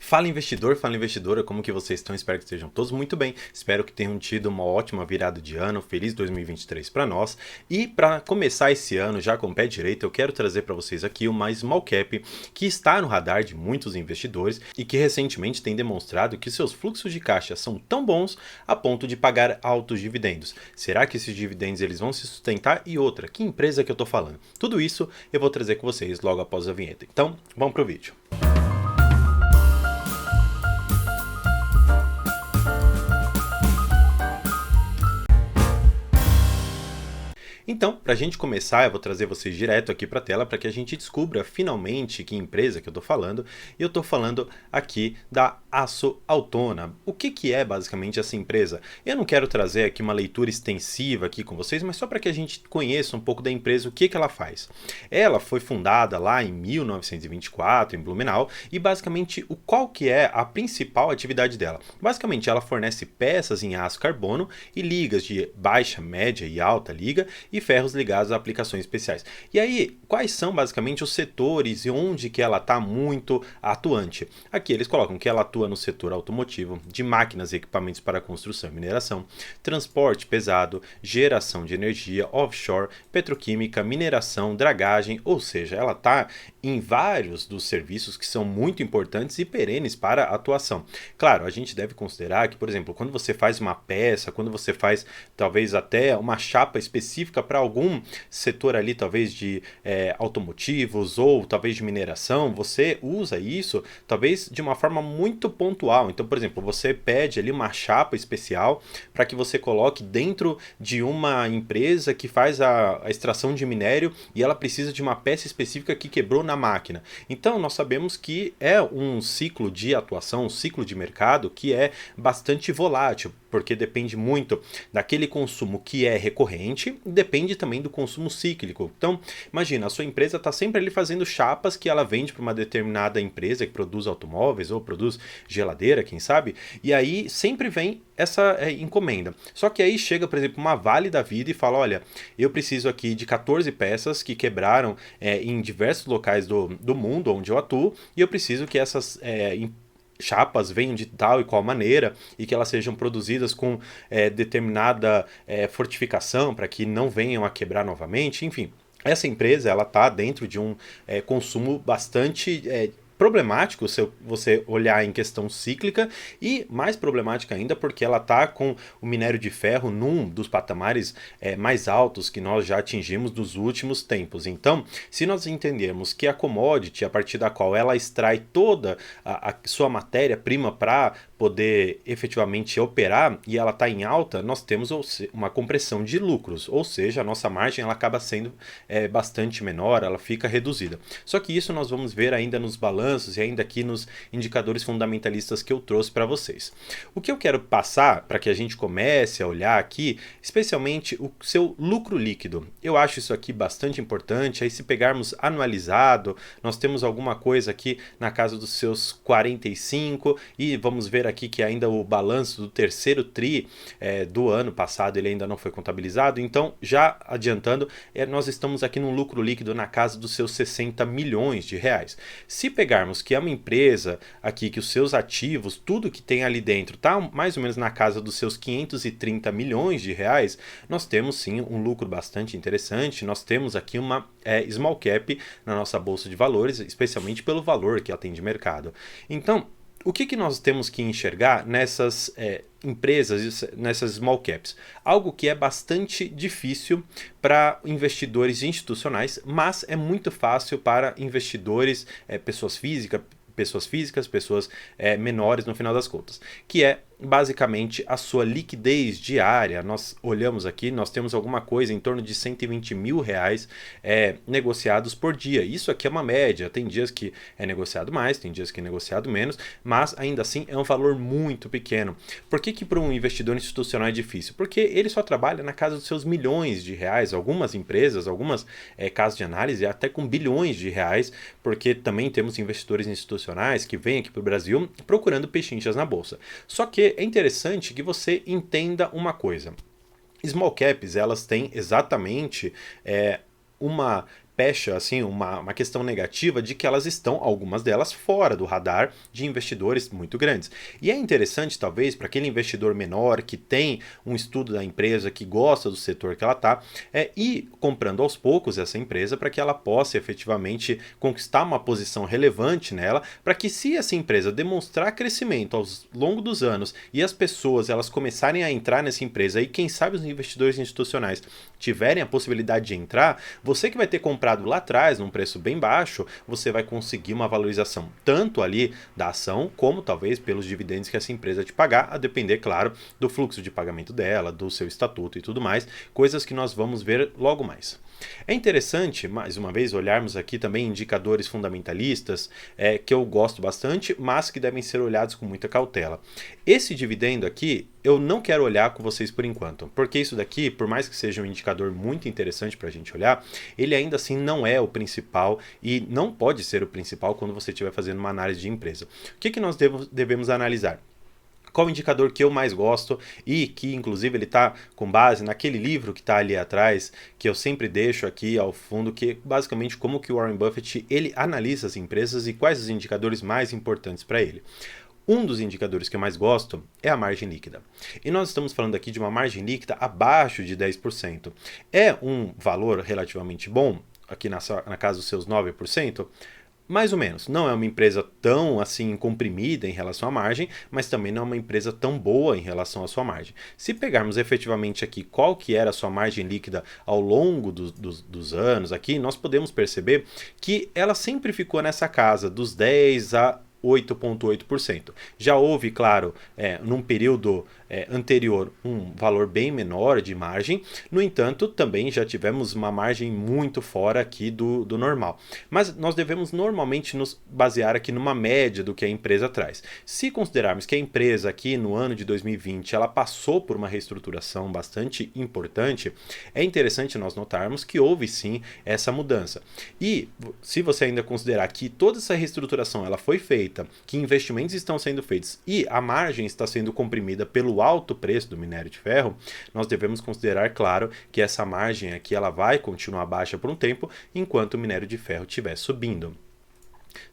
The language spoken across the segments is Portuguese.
Fala investidor, fala investidora, como que vocês estão? Espero que estejam todos muito bem. Espero que tenham tido uma ótima virada de ano, feliz 2023 para nós. E para começar esse ano já com o pé direito, eu quero trazer para vocês aqui uma small cap que está no radar de muitos investidores e que recentemente tem demonstrado que seus fluxos de caixa são tão bons a ponto de pagar altos dividendos. Será que esses dividendos eles vão se sustentar? E outra, que empresa que eu estou falando? Tudo isso eu vou trazer com vocês logo após a vinheta. Então, vamos pro vídeo. Então, para a gente começar, eu vou trazer vocês direto aqui para a tela para que a gente descubra finalmente que empresa que eu estou falando. E eu estou falando aqui da Aço Autona. O que é basicamente essa empresa? Eu não quero trazer aqui uma leitura extensiva aqui com vocês, mas só para que a gente conheça um pouco da empresa, o que ela faz. Ela foi fundada lá em 1924 em Blumenau e basicamente qual que é a principal atividade dela? Basicamente ela fornece peças em aço carbono e ligas de baixa, média e alta liga e ferros ligados a aplicações especiais. E aí, quais são basicamente os setores e onde que ela está muito atuante? Aqui eles colocam que ela atua no setor automotivo, de máquinas e equipamentos para construção e mineração, transporte pesado, geração de energia, offshore, petroquímica, mineração, dragagem, ou seja, ela está em vários dos serviços que são muito importantes e perenes para a atuação. Claro, a gente deve considerar que, por exemplo, quando você faz uma peça, quando você faz talvez até uma chapa específica para algum setor ali, talvez de automotivos ou talvez de mineração, você usa isso talvez de uma forma muito pontual. Então, por exemplo, você pede ali uma chapa especial para que você coloque dentro de uma empresa que faz a extração de minério e ela precisa de uma peça específica que quebrou na máquina. Então, nós sabemos que é um ciclo de atuação, um ciclo de mercado que é bastante volátil, porque depende muito daquele consumo que é recorrente, depende também do consumo cíclico. Então, imagina, a sua empresa está sempre ali fazendo chapas que ela vende para uma determinada empresa que produz automóveis ou produz geladeira, quem sabe, e aí sempre vem essa encomenda. Só que aí chega, por exemplo, uma Vale da vida e fala, olha, eu preciso aqui de 14 peças que quebraram em diversos locais do mundo onde eu atuo e eu preciso que essas chapas venham de tal e qual maneira e que elas sejam produzidas com determinada fortificação para que não venham a quebrar novamente, enfim. Essa empresa ela está dentro de um consumo bastante problemático se você olhar em questão cíclica e mais problemática ainda porque ela está com o minério de ferro num dos patamares mais altos que nós já atingimos nos últimos tempos. Então, se nós entendermos que a commodity, a partir da qual ela extrai toda a sua matéria-prima para poder efetivamente operar e ela está em alta, nós temos uma compressão de lucros, ou seja, a nossa margem ela acaba sendo bastante menor, ela fica reduzida. Só que isso nós vamos ver ainda nos balanços e ainda aqui nos indicadores fundamentalistas que eu trouxe para vocês. O que eu quero passar para que a gente comece a olhar aqui, especialmente o seu lucro líquido. Eu acho isso aqui bastante importante, aí se pegarmos anualizado, nós temos alguma coisa aqui na casa dos seus 45 e vamos ver aqui que ainda o balanço do terceiro tri do ano passado ele ainda não foi contabilizado, então já adiantando, nós estamos aqui num lucro líquido na casa dos seus 60 milhões de reais. Se pegarmos que é uma empresa aqui que os seus ativos, tudo que tem ali dentro está mais ou menos na casa dos seus 530 milhões de reais, nós temos sim um lucro bastante interessante, nós temos aqui uma small cap na nossa bolsa de valores, especialmente pelo valor que ela tem de mercado. Então, o que nós temos que enxergar nessas empresas, nessas small caps? Algo que é bastante difícil para investidores institucionais, mas é muito fácil para investidores, pessoas físicas, pessoas menores no final das contas, que é basicamente a sua liquidez diária. Nós olhamos aqui, nós temos alguma coisa em torno de 120 mil reais negociados por dia. Isso aqui é uma média, tem dias que é negociado mais, tem dias que é negociado menos, mas ainda assim é um valor muito pequeno. Por que para um investidor institucional é difícil? Porque ele só trabalha na casa dos seus milhões de reais, algumas empresas, algumas casas de análise até com bilhões de reais, porque também temos investidores institucionais que vêm aqui para o Brasil procurando pechinchas na bolsa. Só que é interessante que você entenda uma coisa. Small caps, elas têm exatamente uma pecha assim uma questão negativa de que elas estão, algumas delas, fora do radar de investidores muito grandes. E é interessante, talvez, para aquele investidor menor que tem um estudo da empresa, que gosta do setor que ela está, ir comprando aos poucos essa empresa para que ela possa efetivamente conquistar uma posição relevante nela, para que, se essa empresa demonstrar crescimento ao longo dos anos e as pessoas elas começarem a entrar nessa empresa e quem sabe os investidores institucionais tiverem a possibilidade de entrar, você que vai ter comprado lá atrás num preço bem baixo, você vai conseguir uma valorização tanto ali da ação, como talvez pelos dividendos que essa empresa te pagar, a depender, claro, do fluxo de pagamento dela, do seu estatuto e tudo mais, coisas que nós vamos ver logo mais. É interessante, mais uma vez, olharmos aqui também indicadores fundamentalistas que eu gosto bastante, mas que devem ser olhados com muita cautela. Esse dividendo aqui, eu não quero olhar com vocês por enquanto, porque isso daqui, por mais que seja um indicador muito interessante para a gente olhar, ele ainda assim não é o principal e não pode ser o principal quando você estiver fazendo uma análise de empresa. O que nós devemos analisar? Qual o indicador que eu mais gosto e que inclusive ele está com base naquele livro que está ali atrás, que eu sempre deixo aqui ao fundo, que é basicamente como que o Warren Buffett ele analisa as empresas e quais os indicadores mais importantes para ele. Um dos indicadores que eu mais gosto é a margem líquida. E nós estamos falando aqui de uma margem líquida abaixo de 10%. É um valor relativamente bom, aqui na casa dos seus 9%? Mais ou menos. Não é uma empresa tão assim comprimida em relação à margem, mas também não é uma empresa tão boa em relação à sua margem. Se pegarmos efetivamente aqui qual que era a sua margem líquida ao longo dos anos aqui, nós podemos perceber que ela sempre ficou nessa casa dos 10 a 8,8%. Já houve, claro, num período anterior, um valor bem menor de margem. No entanto, também já tivemos uma margem muito fora aqui do normal. Mas nós devemos normalmente nos basear aqui numa média do que a empresa traz. Se considerarmos que a empresa aqui no ano de 2020 ela passou por uma reestruturação bastante importante, é interessante nós notarmos que houve sim essa mudança. E se você ainda considerar que toda essa reestruturação ela foi feita, que investimentos estão sendo feitos e a margem está sendo comprimida pelo alto preço do minério de ferro, nós devemos considerar, claro, que essa margem aqui ela vai continuar baixa por um tempo, enquanto o minério de ferro estiver subindo.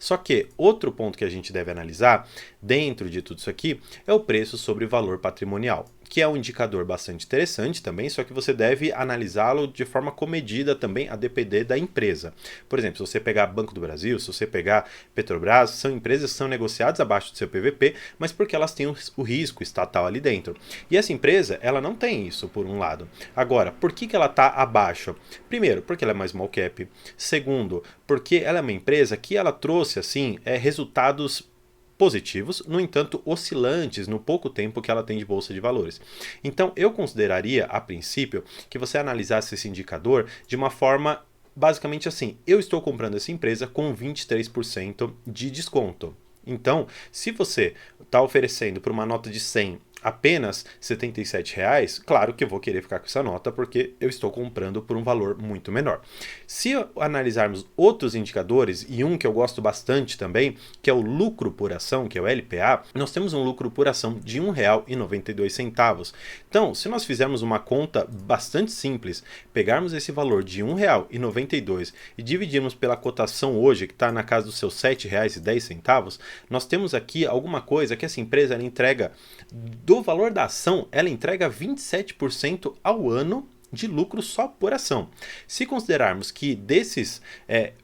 Só que outro ponto que a gente deve analisar dentro de tudo isso aqui é o preço sobre valor patrimonial, que é um indicador bastante interessante também, só que você deve analisá-lo de forma comedida também a depender da empresa. Por exemplo, se você pegar Banco do Brasil, se você pegar Petrobras, são empresas que são negociadas abaixo do seu PVP, mas porque elas têm o risco estatal ali dentro. E essa empresa, ela não tem isso, por um lado. Agora, por que ela está abaixo? Primeiro, porque ela é mais small cap. Segundo, porque ela é uma empresa que ela trouxe assim resultados positivos, no entanto oscilantes no pouco tempo que ela tem de bolsa de valores. Então eu consideraria a princípio que você analisasse esse indicador de uma forma basicamente assim: eu estou comprando essa empresa com 23% de desconto. Então, se você está oferecendo por uma nota de 100 apenas R$ 77, claro que eu vou querer ficar com essa nota porque eu estou comprando por um valor muito menor. Se analisarmos outros indicadores, e um que eu gosto bastante também, que é o lucro por ação, que é o LPA, nós temos um lucro por ação de R$ 1,92. Então, se nós fizermos uma conta bastante simples, pegarmos esse valor de R$ 1,92 e dividirmos pela cotação hoje, que está na casa dos seus R$ 7,10, nós temos aqui alguma coisa que essa empresa ela entrega do valor da ação, ela entrega 27% ao ano de lucro só por ação. Se considerarmos que desses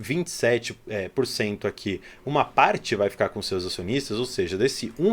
27% aqui, uma parte vai ficar com seus acionistas, ou seja, desse R$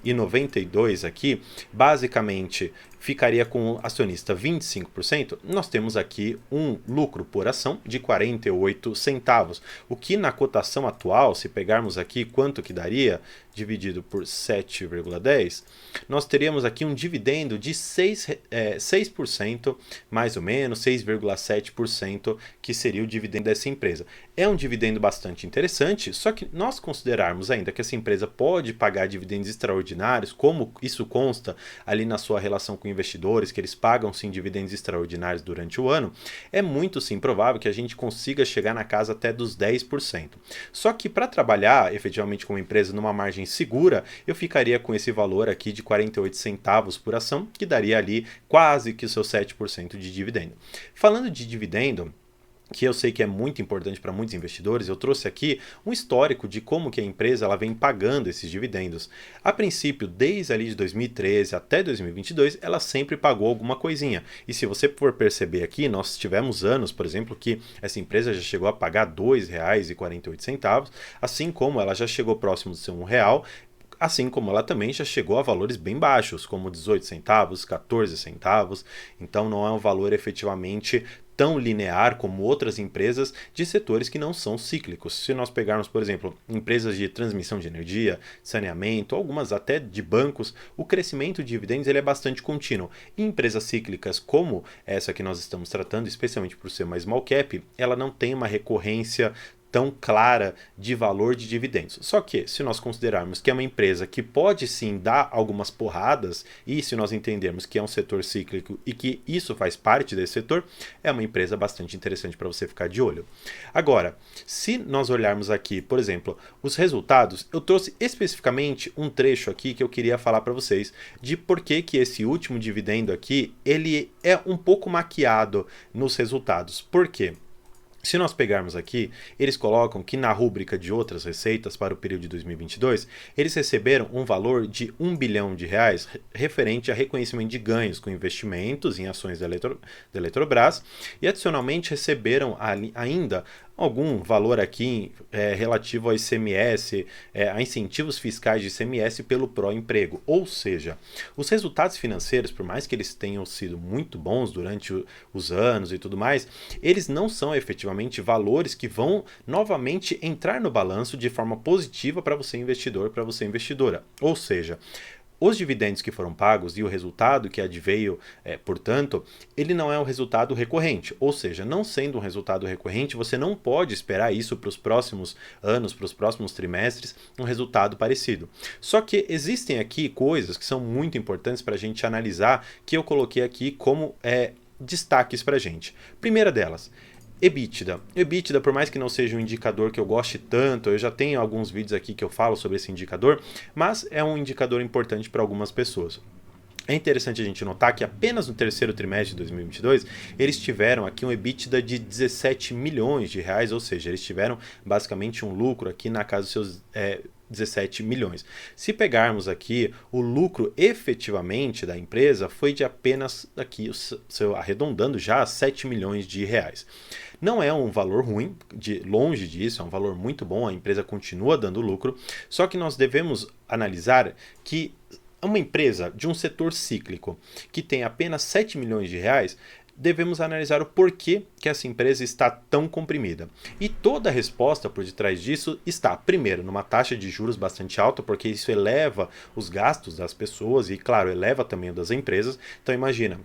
1,92 aqui, basicamente ficaria com o acionista 25%, nós temos aqui um lucro por ação de 48 centavos, o que na cotação atual, se pegarmos aqui quanto que daria, dividido por 7,10, nós teríamos aqui um dividendo de 6%, mais ou menos, 6,7%, que seria o dividendo dessa empresa. É um dividendo bastante interessante, só que nós considerarmos ainda que essa empresa pode pagar dividendos extraordinários, como isso consta ali na sua relação com investidores, que eles pagam sim dividendos extraordinários durante o ano, é muito sim provável que a gente consiga chegar na casa até dos 10%. Só que para trabalhar efetivamente com uma empresa numa margem segura, eu ficaria com esse valor aqui de 48 centavos por ação, que daria ali quase que o seu 7% de dividendo. Falando de dividendo, que eu sei que é muito importante para muitos investidores, eu trouxe aqui um histórico de como que a empresa ela vem pagando esses dividendos. A princípio, desde ali de 2013 até 2022, ela sempre pagou alguma coisinha. E se você for perceber aqui, nós tivemos anos, por exemplo, que essa empresa já chegou a pagar R$ 2,48, assim como ela já chegou próximo de ser R$ 1, assim como ela também já chegou a valores bem baixos, como 18 centavos, 14 centavos. Então não é um valor efetivamente tão linear como outras empresas de setores que não são cíclicos. Se nós pegarmos, por exemplo, empresas de transmissão de energia, saneamento, algumas até de bancos, o crescimento de dividendos ele é bastante contínuo. E empresas cíclicas como essa que nós estamos tratando, especialmente por ser uma small cap, ela não tem uma recorrência tão clara de valor de dividendos. Só que, se nós considerarmos que é uma empresa que pode sim dar algumas porradas, e se nós entendermos que é um setor cíclico e que isso faz parte desse setor, é uma empresa bastante interessante para você ficar de olho. Agora, se nós olharmos aqui, por exemplo, os resultados, eu trouxe especificamente um trecho aqui que eu queria falar para vocês de por que esse último dividendo aqui, ele é um pouco maquiado nos resultados. Por quê? Se nós pegarmos aqui, eles colocam que na rúbrica de outras receitas para o período de 2022, eles receberam um valor de R$ 1 bilhão referente a reconhecimento de ganhos com investimentos em ações da Eletrobras e adicionalmente receberam ainda algum valor aqui relativo ao ICMS, a incentivos fiscais de ICMS pelo pró-emprego. Ou seja, os resultados financeiros, por mais que eles tenham sido muito bons durante os anos e tudo mais, eles não são efetivamente valores que vão novamente entrar no balanço de forma positiva para você investidor, para você investidora. Ou seja, os dividendos que foram pagos e o resultado que adveio, portanto, ele não é um resultado recorrente. Ou seja, não sendo um resultado recorrente, você não pode esperar isso para os próximos anos, para os próximos trimestres, um resultado parecido. Só que existem aqui coisas que são muito importantes para a gente analisar, que eu coloquei aqui como destaques para a gente. Primeira delas, EBITDA. EBITDA, por mais que não seja um indicador que eu goste tanto, eu já tenho alguns vídeos aqui que eu falo sobre esse indicador, mas é um indicador importante para algumas pessoas. É interessante a gente notar que apenas no terceiro trimestre de 2022, eles tiveram aqui um EBITDA de 17 milhões de reais, ou seja, eles tiveram basicamente um lucro aqui na casa dos seus 17 milhões. Se pegarmos aqui, o lucro efetivamente da empresa foi de apenas, aqui, arredondando já 7 milhões de reais. Não é um valor ruim, longe disso, é um valor muito bom, a empresa continua dando lucro, só que nós devemos analisar que uma empresa de um setor cíclico que tem apenas 7 milhões de reais, devemos analisar o porquê que essa empresa está tão comprimida. E toda a resposta por detrás disso está, primeiro, numa taxa de juros bastante alta, porque isso eleva os gastos das pessoas e, claro, eleva também o das empresas. Então, imagina,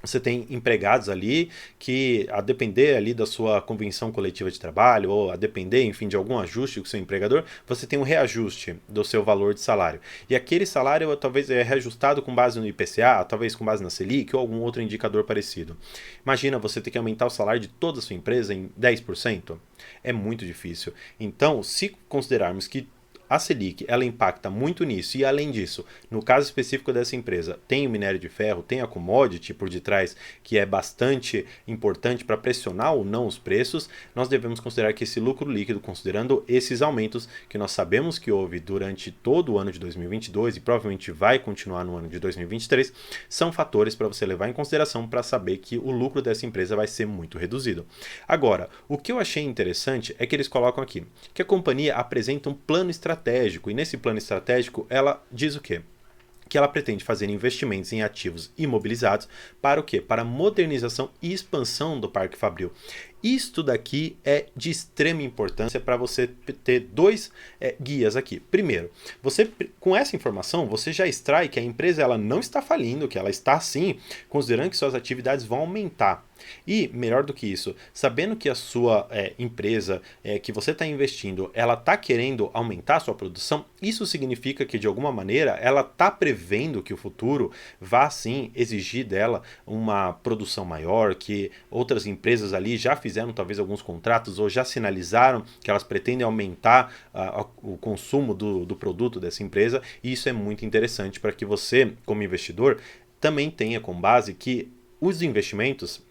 você tem empregados ali que, a depender ali da sua convenção coletiva de trabalho ou a depender, enfim, de algum ajuste com o seu empregador, você tem um reajuste do seu valor de salário. E aquele salário talvez é reajustado com base no IPCA, talvez com base na Selic ou algum outro indicador parecido. Imagina você ter que aumentar o salário de toda a sua empresa em 10%. É muito difícil. Então, se considerarmos que a Selic, ela impacta muito nisso e, além disso, no caso específico dessa empresa, tem o minério de ferro, tem a commodity por detrás, que é bastante importante para pressionar ou não os preços, nós devemos considerar que esse lucro líquido, considerando esses aumentos que nós sabemos que houve durante todo o ano de 2022 e provavelmente vai continuar no ano de 2023, são fatores para você levar em consideração para saber que o lucro dessa empresa vai ser muito reduzido. Agora, o que eu achei interessante é que eles colocam aqui que a companhia apresenta um plano estratégico, e nesse plano estratégico ela diz o quê? Que ela pretende fazer investimentos em ativos imobilizados para o quê? Para modernização e expansão do Parque Fabril. Isto daqui é de extrema importância para você ter dois guias aqui. Primeiro, você com essa informação você já extrai que a empresa ela não está falindo, que ela está sim considerando que suas atividades vão aumentar. E, melhor do que isso, sabendo que a sua empresa que você está investindo, ela está querendo aumentar a sua produção, isso significa que, de alguma maneira, ela está prevendo que o futuro vá, sim, exigir dela uma produção maior, que outras empresas ali já fizeram, talvez, alguns contratos ou já sinalizaram que elas pretendem aumentar o consumo do produto dessa empresa, e isso é muito interessante para que você, como investidor, também tenha como base que os investimentos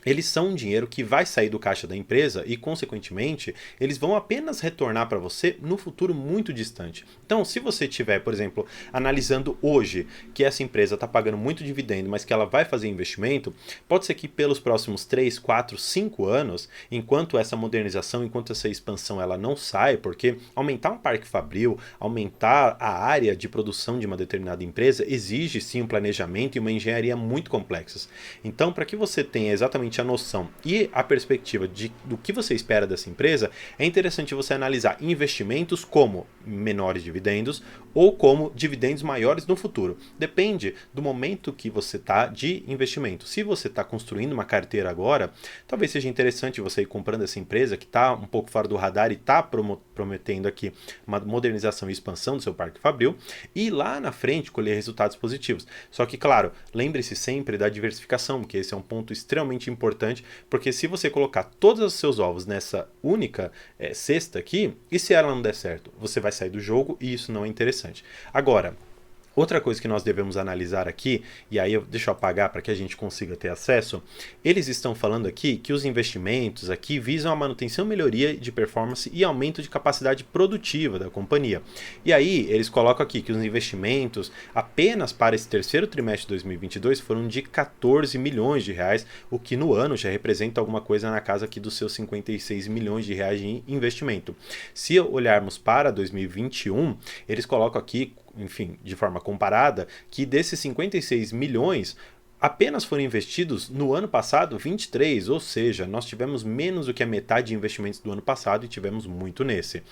eles são um dinheiro que vai sair do caixa da empresa e, consequentemente, eles vão apenas retornar para você no futuro muito distante. Então, se você estiver, por exemplo, analisando hoje que essa empresa está pagando muito dividendo, mas que ela vai fazer investimento, pode ser que pelos próximos 3, 4, 5 anos, enquanto essa modernização, enquanto essa expansão ela não sai, porque aumentar um parque fabril, aumentar a área de produção de uma determinada empresa, exige sim um planejamento e uma engenharia muito complexas. Então, para que você tenha exatamente a noção e a perspectiva do que você espera dessa empresa, é interessante você analisar investimentos como menores dividendos ou como dividendos maiores no futuro. Depende do momento que você está de investimento. Se você está construindo uma carteira agora, talvez seja interessante você ir comprando essa empresa que está um pouco fora do radar e está prometendo aqui uma modernização e expansão do seu parque fabril e lá na frente colher resultados positivos. Só que, claro, lembre-se sempre da diversificação, porque esse é um ponto extremamente importante, porque se você colocar todos os seus ovos nessa única cesta aqui, e se ela não der certo, você vai sair do jogo e isso não é interessante. Agora, outra coisa que nós devemos analisar aqui, e aí deixa eu apagar para que a gente consiga ter acesso, eles estão falando aqui que os investimentos aqui visam a manutenção, melhoria de performance e aumento de capacidade produtiva da companhia. E aí eles colocam aqui que os investimentos apenas para esse terceiro trimestre de 2022 foram de 14 milhões de reais, o que no ano já representa alguma coisa na casa aqui dos seus 56 milhões de reais de investimento. Se olharmos para 2021, eles colocam aqui, enfim, de forma comparada, que desses 56 milhões apenas foram investidos no ano passado 23, ou seja, nós tivemos menos do que a metade de investimentos do ano passado e tivemos muito nesse.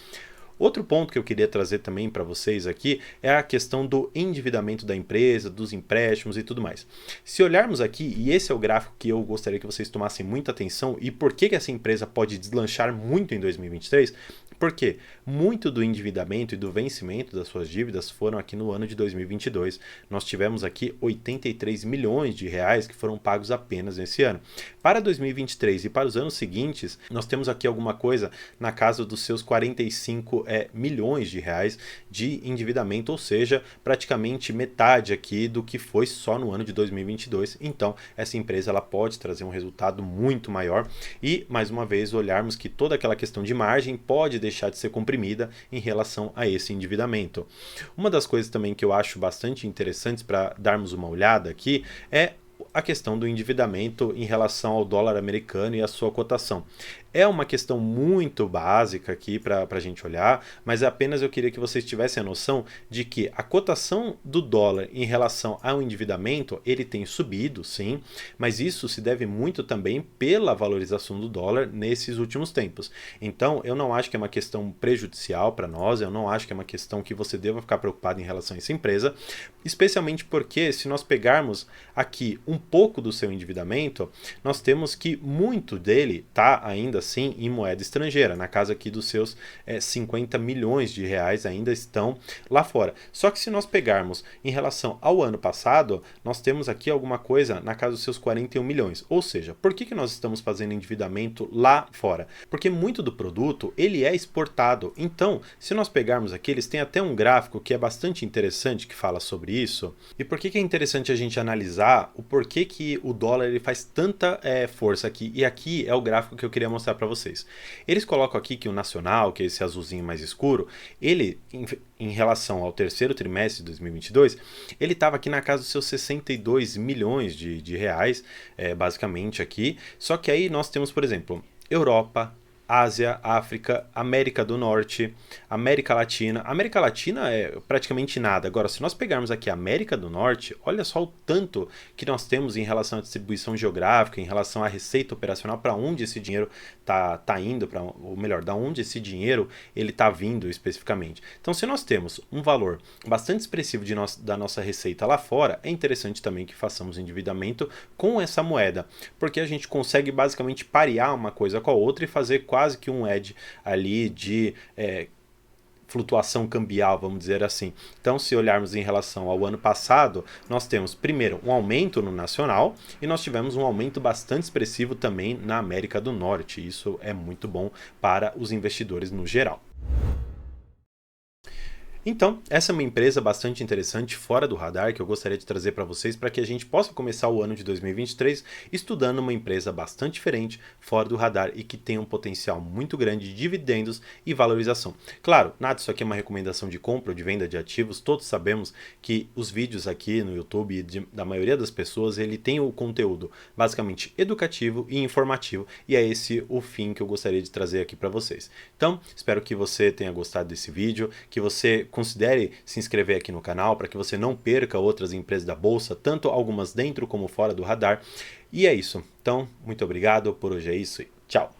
Outro ponto que eu queria trazer também para vocês aqui é a questão do endividamento da empresa, dos empréstimos e tudo mais. Se olharmos aqui, e esse é o gráfico que eu gostaria que vocês tomassem muita atenção, e por que essa empresa pode deslanchar muito em 2023, porque muito do endividamento e do vencimento das suas dívidas foram aqui no ano de 2022. Nós tivemos aqui 83 milhões de reais que foram pagos apenas nesse ano. Para 2023 e para os anos seguintes, nós temos aqui alguma coisa na casa dos seus 45 milhões de reais de endividamento, ou seja, praticamente metade aqui do que foi só no ano de 2022. Então, essa empresa ela pode trazer um resultado muito maior e, mais uma vez, olharmos que toda aquela questão de margem pode deixar de ser comprimida em relação a esse endividamento. Uma das coisas também que eu acho bastante interessantes para darmos uma olhada aqui é a questão do endividamento em relação ao dólar americano e a sua cotação. É uma questão muito básica aqui para a gente olhar, mas apenas eu queria que vocês tivessem a noção de que a cotação do dólar em relação ao endividamento, ele tem subido, sim, mas isso se deve muito também pela valorização do dólar nesses últimos tempos. Então, eu não acho que é uma questão prejudicial para nós, eu não acho que é uma questão que você deva ficar preocupado em relação a essa empresa, especialmente porque se nós pegarmos aqui um pouco do seu endividamento, nós temos que muito dele está ainda assim em moeda estrangeira, na casa aqui dos seus 50 milhões de reais ainda estão lá fora. Só que se nós pegarmos em relação ao ano passado, nós temos aqui alguma coisa na casa dos seus 41 milhões. Ou seja, por que nós estamos fazendo endividamento lá fora? Porque muito do produto ele é exportado. Então, se nós pegarmos aqui, eles têm até um gráfico que é bastante interessante que fala sobre isso. E por que é interessante a gente analisar o porquê que o dólar ele faz tanta força aqui? E aqui é o gráfico que eu queria mostrar para vocês. Eles colocam aqui que o nacional, que é esse azulzinho mais escuro, ele em relação ao terceiro trimestre de 2022, ele estava aqui na casa dos seus 62 milhões de reais, basicamente aqui. Só que aí nós temos, por exemplo, Europa, Ásia, África, América do Norte, América Latina. América Latina é praticamente nada. Agora, se nós pegarmos aqui a América do Norte, olha só o tanto que nós temos em relação à distribuição geográfica, em relação à receita operacional, para onde esse dinheiro tá indo, ou melhor, da onde esse dinheiro ele está vindo especificamente. Então, se nós temos um valor bastante expressivo da nossa receita lá fora, é interessante também que façamos endividamento com essa moeda, porque a gente consegue basicamente parear uma coisa com a outra e fazer quase que um hedge ali de flutuação cambial, vamos dizer assim. Então, se olharmos em relação ao ano passado, nós temos primeiro um aumento no nacional e nós tivemos um aumento bastante expressivo também na América do Norte. Isso é muito bom para os investidores no geral. Então, essa é uma empresa bastante interessante fora do radar que eu gostaria de trazer para vocês para que a gente possa começar o ano de 2023 estudando uma empresa bastante diferente, fora do radar e que tem um potencial muito grande de dividendos e valorização. Claro, nada disso aqui é uma recomendação de compra ou de venda de ativos, todos sabemos que os vídeos aqui no YouTube da maioria das pessoas, ele tem o conteúdo basicamente educativo e informativo e é esse o fim que eu gostaria de trazer aqui para vocês. Então, espero que você tenha gostado desse vídeo, que você considere se inscrever aqui no canal para que você não perca outras empresas da Bolsa, tanto algumas dentro como fora do radar. E é isso. Então, muito obrigado, por hoje é isso e tchau!